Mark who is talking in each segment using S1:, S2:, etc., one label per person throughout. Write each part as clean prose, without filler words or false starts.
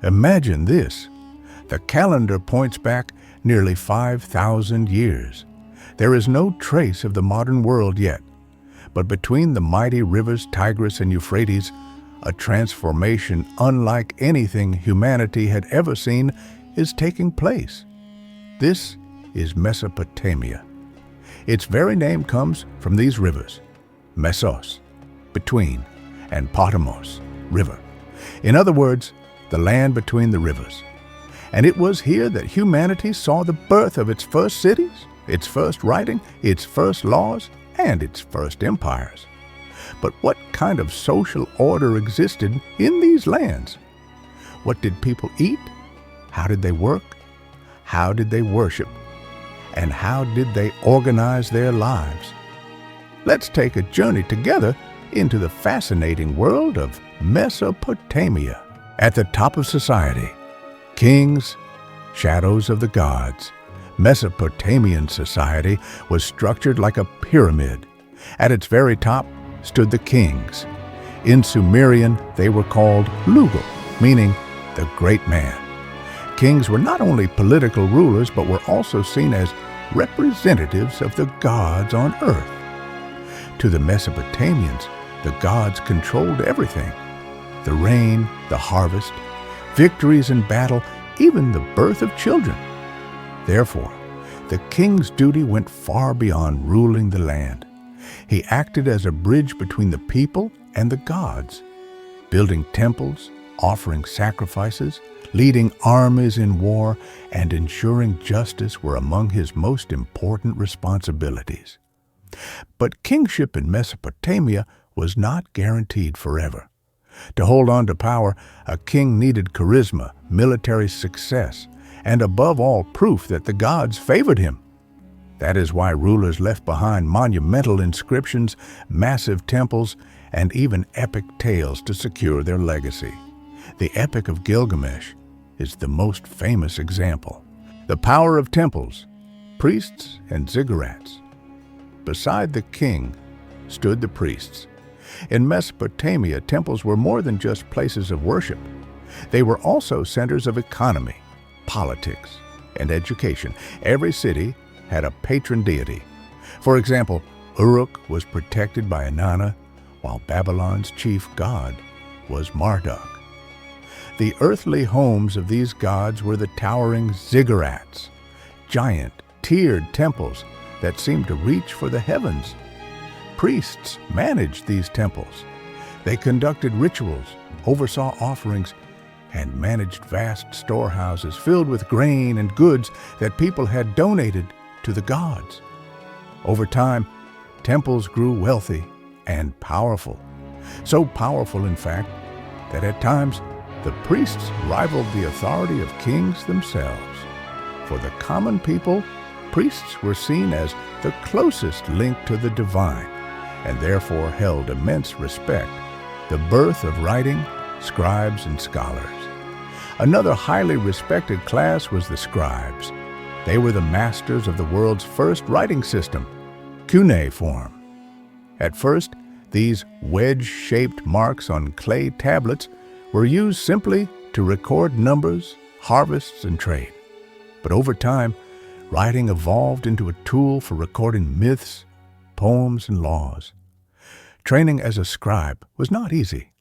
S1: Imagine this. The calendar points back nearly 5,000 years. There is no trace of the modern world yet, but between the mighty rivers Tigris and Euphrates, a transformation unlike anything humanity had ever seen is taking place. This is Mesopotamia. Its very name comes from these rivers, Mesos, between, and Potamos, river. In other words, the land between the rivers. And it was here that humanity saw the birth of its first cities, its first writing, its first laws, and its first empires. But what kind of social order existed in these lands? What did people eat? How did they work? How did they worship? And how did they organize their lives? Let's take a journey together into the fascinating world of Mesopotamia. At the top of society, kings, shadows of the gods, Mesopotamian society was structured like a pyramid. At its very top stood the kings. In Sumerian, they were called Lugal, meaning the great man. Kings were not only political rulers, but were also seen as representatives of the gods on earth. To the Mesopotamians, the gods controlled everything: the rain, the harvest, victories in battle, even the birth of children. Therefore, the king's duty went far beyond ruling the land. He acted as a bridge between the people and the gods, building temples, offering sacrifices, leading armies in war, and ensuring justice were among his most important responsibilities. But kingship in Mesopotamia was not guaranteed forever. To hold on to power, a king needed charisma, military success, and above all, proof that the gods favored him. That is why rulers left behind monumental inscriptions, massive temples, and even epic tales to secure their legacy. The Epic of Gilgamesh is the most famous example. The power of temples, priests, and ziggurats. Beside the king stood the priests. In Mesopotamia, temples were more than just places of worship. They were also centers of economy, politics, and education. Every city had a patron deity. For example, Uruk was protected by Inanna, while Babylon's chief god was Marduk. The earthly homes of these gods were the towering ziggurats, giant, tiered temples that seemed to reach for the heavens. Priests managed these temples. They conducted rituals, oversaw offerings, and managed vast storehouses filled with grain and goods that people had donated to the gods. Over time, temples grew wealthy and powerful. So powerful, in fact, that at times the priests rivaled the authority of kings themselves. For the common people, priests were seen as the closest link to the divine, and therefore held immense respect. The birth of writing, scribes, and scholars. Another highly respected class was the scribes. They were the masters of the world's first writing system, cuneiform. At first, these wedge-shaped marks on clay tablets were used simply to record numbers, harvests, and trade. But over time, writing evolved into a tool for recording myths, poems, and laws. Training as a scribe was not easy.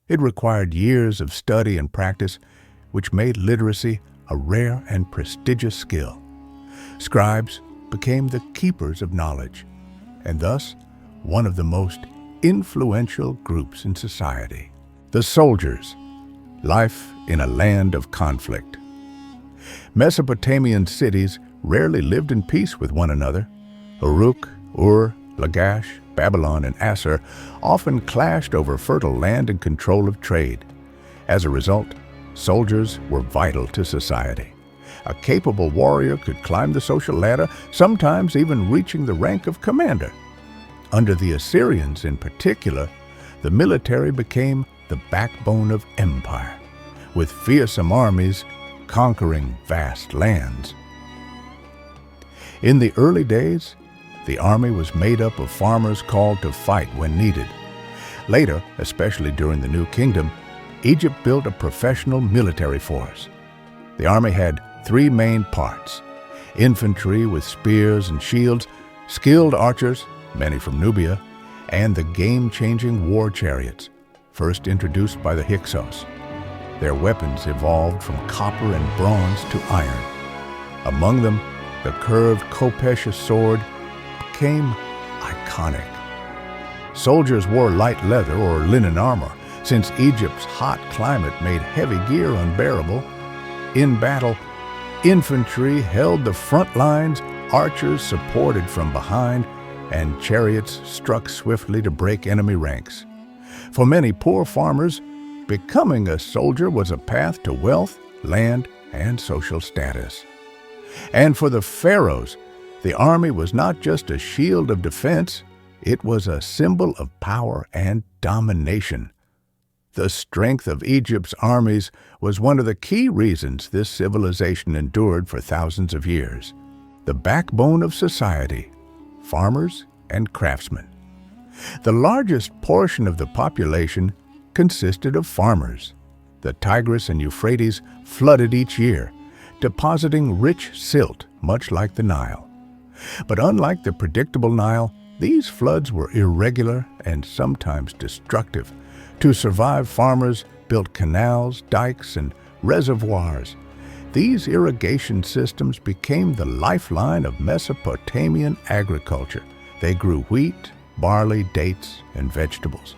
S1: It required years of study and practice, which made literacy a rare and prestigious skill. Scribes became the keepers of knowledge, and thus one of the most influential groups in society. The soldiers, life in a land of conflict. Mesopotamian cities rarely lived in peace with one another. Uruk, Ur, Lagash, Babylon, and Assur often clashed over fertile land and control of trade. As a result, soldiers were vital to society. A capable warrior could climb the social ladder, sometimes even reaching the rank of commander. Under the Assyrians in particular, the military became the backbone of empire, with fearsome armies conquering vast lands. In the early days, the army was made up of farmers called to fight when needed. Later, especially during the New Kingdom, Egypt built a professional military force. The army had three main parts: infantry with spears and shields, skilled archers, many from Nubia, and the game-changing war chariots, first introduced by the Hyksos. Their weapons evolved from copper and bronze to iron. Among them, the curved Kopesha sword became iconic. Soldiers wore light leather or linen armor, since Egypt's hot climate made heavy gear unbearable. In battle, infantry held the front lines, archers supported from behind, and chariots struck swiftly to break enemy ranks. For many poor farmers, becoming a soldier was a path to wealth, land, and social status. And for the pharaohs, the army was not just a shield of defense, it was a symbol of power and domination. The strength of Egypt's armies was one of the key reasons this civilization endured for thousands of years. The backbone of society, farmers and craftsmen. The largest portion of the population consisted of farmers. The Tigris and Euphrates flooded each year, depositing rich silt, much like the Nile. But unlike the predictable Nile, these floods were irregular and sometimes destructive. To survive, farmers built canals, dikes, and reservoirs. These irrigation systems became the lifeline of Mesopotamian agriculture. They grew wheat, barley, dates, and vegetables.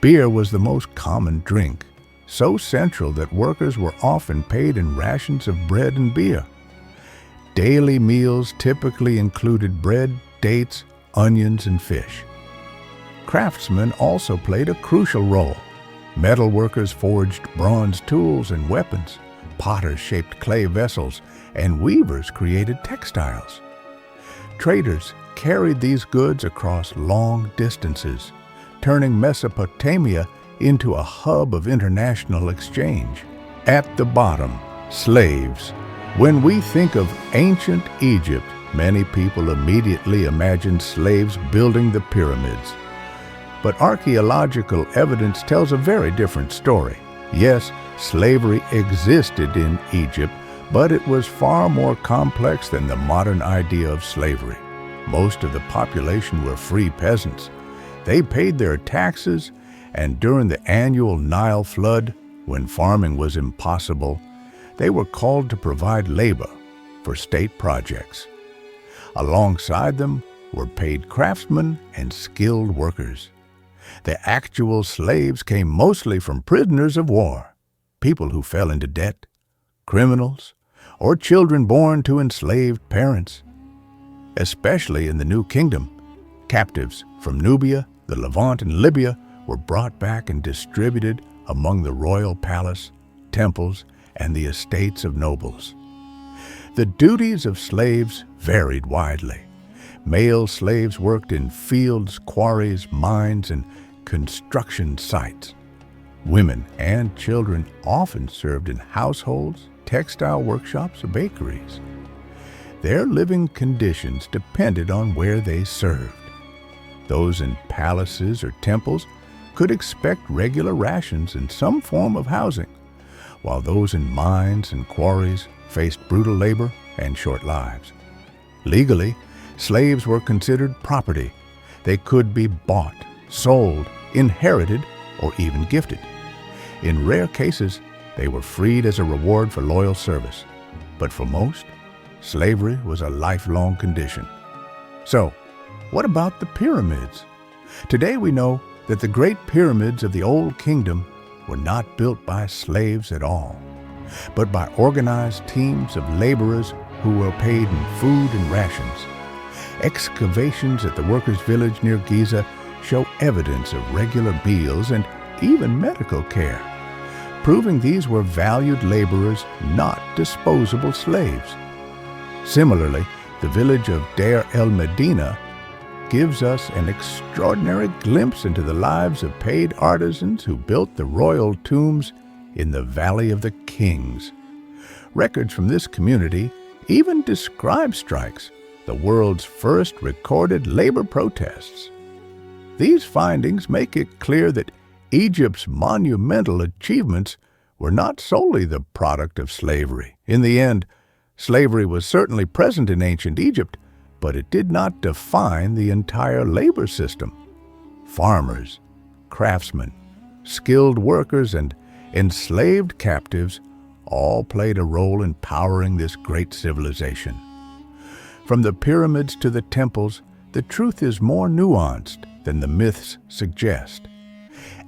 S1: Beer was the most common drink, so central that workers were often paid in rations of bread and beer. Daily meals typically included bread, dates, onions, and fish. Craftsmen also played a crucial role. Metal workers forged bronze tools and weapons, potters shaped clay vessels, and weavers created textiles. Traders carried these goods across long distances, turning Mesopotamia into a hub of international exchange. At the bottom, slaves. When we think of ancient Egypt, many people immediately imagine slaves building the pyramids. But archaeological evidence tells a very different story. Yes, slavery existed in Egypt, but it was far more complex than the modern idea of slavery. Most of the population were free peasants. They paid their taxes, and during the annual Nile flood, when farming was impossible, they were called to provide labor for state projects. Alongside them were paid craftsmen and skilled workers. The actual slaves came mostly from prisoners of war, people who fell into debt, criminals, or children born to enslaved parents. Especially in the New Kingdom, captives from Nubia, the Levant, and Libya were brought back and distributed among the royal palace, temples, and the estates of nobles. The duties of slaves varied widely. Male slaves worked in fields, quarries, mines, and construction sites. Women and children often served in households, textile workshops, or bakeries. Their living conditions depended on where they served. Those in palaces or temples could expect regular rations and some form of housing, while those in mines and quarries faced brutal labor and short lives. Legally, slaves were considered property. They could be bought, sold, inherited, or even gifted. In rare cases, they were freed as a reward for loyal service. But for most, slavery was a lifelong condition. So, what about the pyramids? Today we know that the great pyramids of the Old Kingdom were not built by slaves at all, but by organized teams of laborers who were paid in food and rations. Excavations at the workers' village near Giza show evidence of regular meals and even medical care, proving these were valued laborers, not disposable slaves. Similarly, the village of Deir el-Medina gives us an extraordinary glimpse into the lives of paid artisans who built the royal tombs in the Valley of the Kings. Records from this community even describe strikes, the world's first recorded labor protests. These findings make it clear that Egypt's monumental achievements were not solely the product of slavery. In the end, slavery was certainly present in ancient Egypt, but it did not define the entire labor system. Farmers, craftsmen, skilled workers, and enslaved captives all played a role in powering this great civilization. From the pyramids to the temples, the truth is more nuanced than the myths suggest.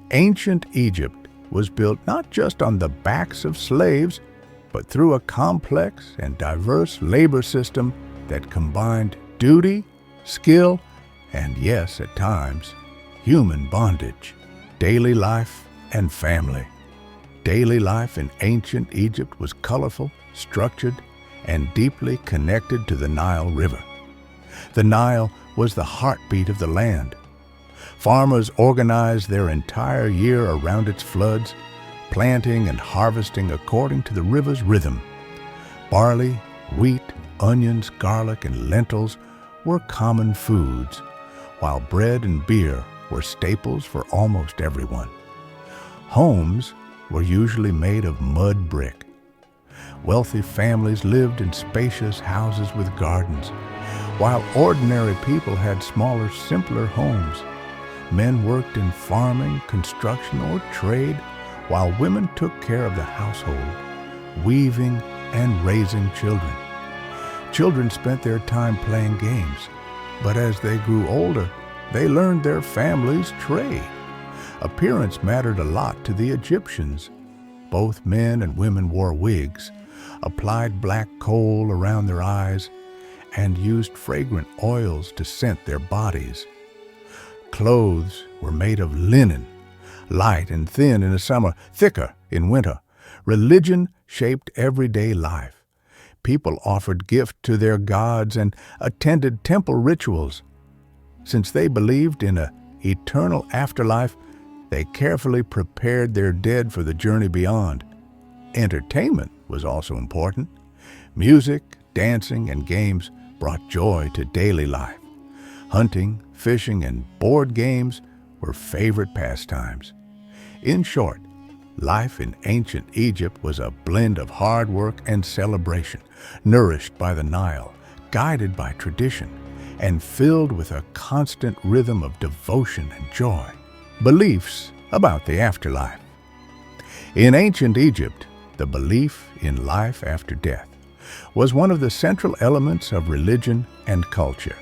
S1: Ancient Egypt was built not just on the backs of slaves, but through a complex and diverse labor system that combined duty, skill, and yes, at times, human bondage, daily life, and family. Daily life in ancient Egypt was colorful, structured, and deeply connected to the Nile River. The Nile was the heartbeat of the land. Farmers organized their entire year around its floods, planting and harvesting according to the river's rhythm. Barley, wheat, onions, garlic, and lentils were common foods, while bread and beer were staples for almost everyone. Homes were usually made of mud brick. Wealthy families lived in spacious houses with gardens, while ordinary people had smaller, simpler homes. Men worked in farming, construction, or trade, while women took care of the household, weaving and raising children. Children spent their time playing games, but as they grew older, they learned their family's trade. Appearance mattered a lot to the Egyptians. Both men and women wore wigs, applied black coal around their eyes, and used fragrant oils to scent their bodies. Clothes were made of linen, light and thin in the summer, thicker in winter. Religion shaped everyday life. People offered gifts to their gods and attended temple rituals. Since they believed in an eternal afterlife, they carefully prepared their dead for the journey beyond. Entertainment was also important. Music, dancing, and games brought joy to daily life. Hunting, fishing, and board games were favorite pastimes. In short, life in ancient Egypt was a blend of hard work and celebration, nourished by the Nile, guided by tradition, and filled with a constant rhythm of devotion and joy. Beliefs about the afterlife. In ancient Egypt, the belief in life after death was one of the central elements of religion and culture.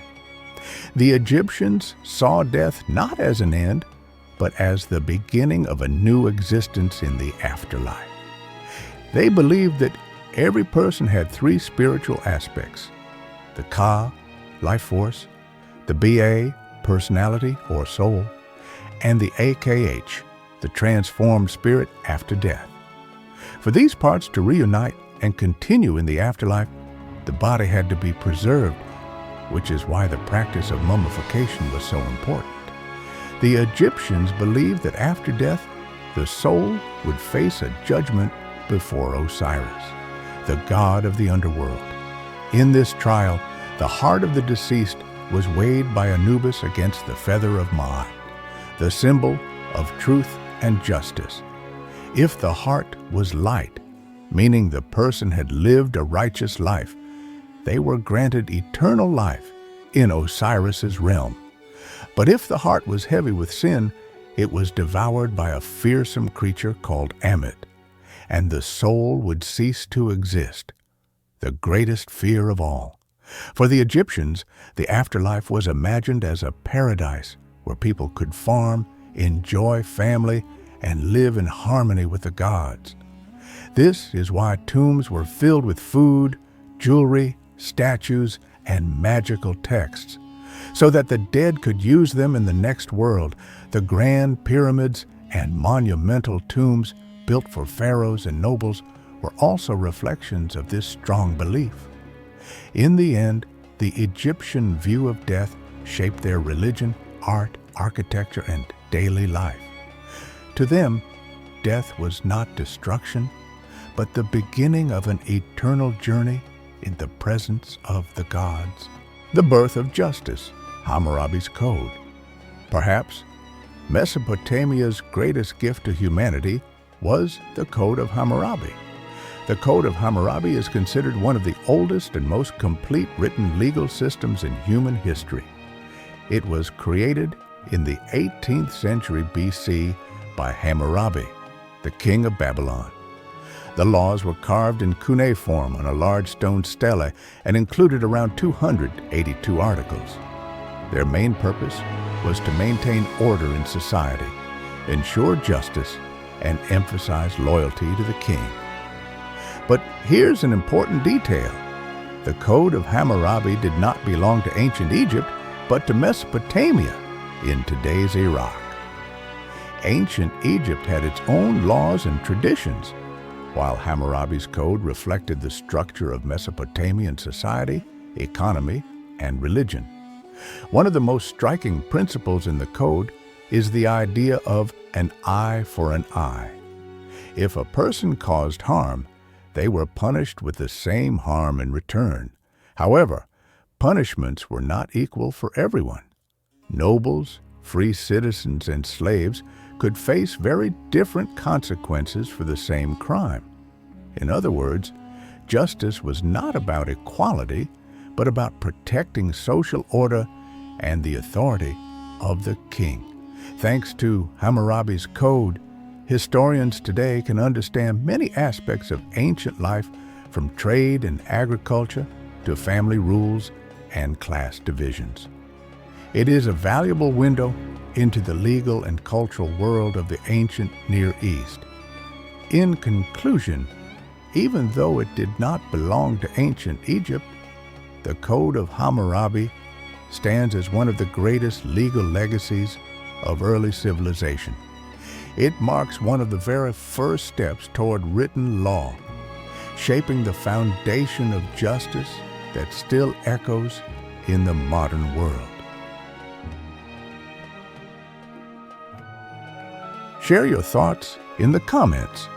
S1: The Egyptians saw death not as an end, but as the beginning of a new existence in the afterlife. They believed that every person had three spiritual aspects: the Ka, life force, the Ba, personality or soul, and the Akh, the transformed spirit after death. For these parts to reunite and continue in the afterlife, the body had to be preserved, which is why the practice of mummification was so important. The Egyptians believed that after death, the soul would face a judgment before Osiris, the god of the underworld. In this trial, the heart of the deceased was weighed by Anubis against the feather of Ma'at, the symbol of truth and justice. If the heart was light, meaning the person had lived a righteous life, they were granted eternal life in Osiris's realm. But if the heart was heavy with sin, it was devoured by a fearsome creature called Ammit, and the soul would cease to exist, the greatest fear of all. For the Egyptians, the afterlife was imagined as a paradise where people could farm, enjoy family, and live in harmony with the gods. This is why tombs were filled with food, jewelry, statues, and magical texts, so that the dead could use them in the next world. The grand pyramids and monumental tombs built for pharaohs and nobles were also reflections of this strong belief. In the end, the Egyptian view of death shaped their religion, art, architecture, and daily life. To them, death was not destruction, but the beginning of an eternal journey in the presence of the gods. The birth of justice, Hammurabi's code. Perhaps Mesopotamia's greatest gift to humanity was the Code of Hammurabi. The Code of Hammurabi is considered one of the oldest and most complete written legal systems in human history. It was created in the 18th century BC by Hammurabi, the king of Babylon. The laws were carved in cuneiform on a large stone stele and included around 282 articles. Their main purpose was to maintain order in society, ensure justice, and emphasize loyalty to the king. But here's an important detail. The Code of Hammurabi did not belong to ancient Egypt, but to Mesopotamia in today's Iraq. Ancient Egypt had its own laws and traditions, while Hammurabi's code reflected the structure of Mesopotamian society, economy, and religion. One of the most striking principles in the code is the idea of an eye for an eye. If a person caused harm, they were punished with the same harm in return. However, punishments were not equal for everyone. Nobles, free citizens, and slaves could face very different consequences for the same crime. In other words, justice was not about equality, but about protecting social order and the authority of the king. Thanks to Hammurabi's code, historians today can understand many aspects of ancient life, from trade and agriculture to family rules and class divisions. It is a valuable window into the legal and cultural world of the ancient Near East. In conclusion, even though it did not belong to ancient Egypt, the Code of Hammurabi stands as one of the greatest legal legacies of early civilization. It marks one of the very first steps toward written law, shaping the foundation of justice that still echoes in the modern world. Share your thoughts in the comments,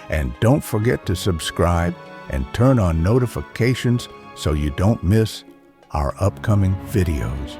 S1: and don't forget to subscribe and turn on notifications so you don't miss our upcoming videos.